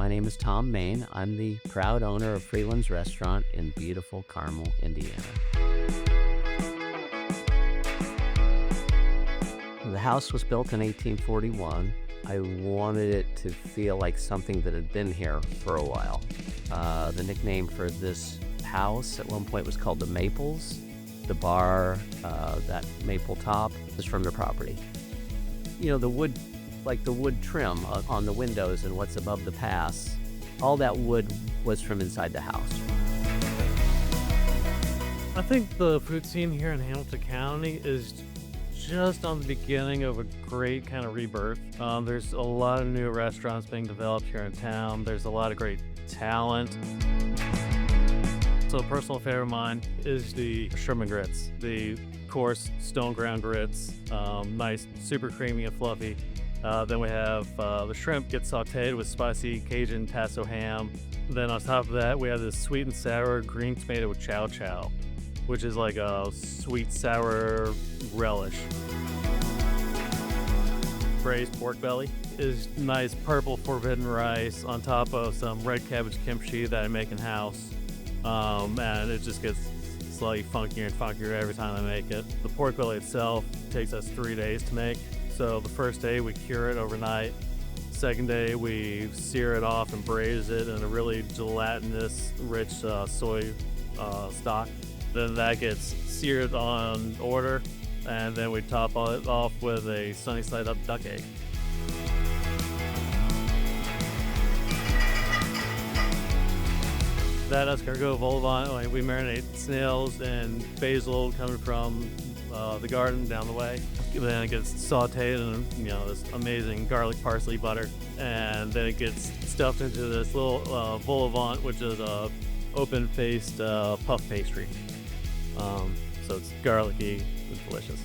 My name is Tom Main. I'm the proud owner of Freeland's restaurant in beautiful Carmel, Indiana. The house was built in 1841. I wanted it to feel like something that had been here for a while. The nickname for this house at one point was called the Maples. The bar, that maple top, is from the property. You know, the wood, like the wood trim on the windows and what's above the pass, all that wood was from inside the house. I think the food scene here in Hamilton County is just on the beginning of a great kind of rebirth. There's a lot of new restaurants being developed here in town. There's a lot of great talent. So a personal favorite of mine is the shrimp and grits. The coarse stone ground grits, nice, super creamy and fluffy. Then we have the shrimp gets sauteed with spicy Cajun tasso ham. Then on top of that, we have this sweet and sour green tomato with chow chow, which is like a sweet sour relish. Braised pork belly is nice purple forbidden rice on top of some red cabbage kimchi that I make in house. And it just gets slightly funkier and funkier every time I make it. The pork belly itself takes us 3 days to make. So the first day we cure it overnight. Second day we sear it off and braise it in a really gelatinous, rich soy stock. Then that gets seared on order, and then we top it off with a sunny side up duck egg. That escargot vol au vent, we marinate snails and basil coming from the garden down the way. Then it gets sauteed in this amazing garlic parsley butter, and then it gets stuffed into this little vol au vent, which is a open-faced puff pastry. So it's garlicky and delicious.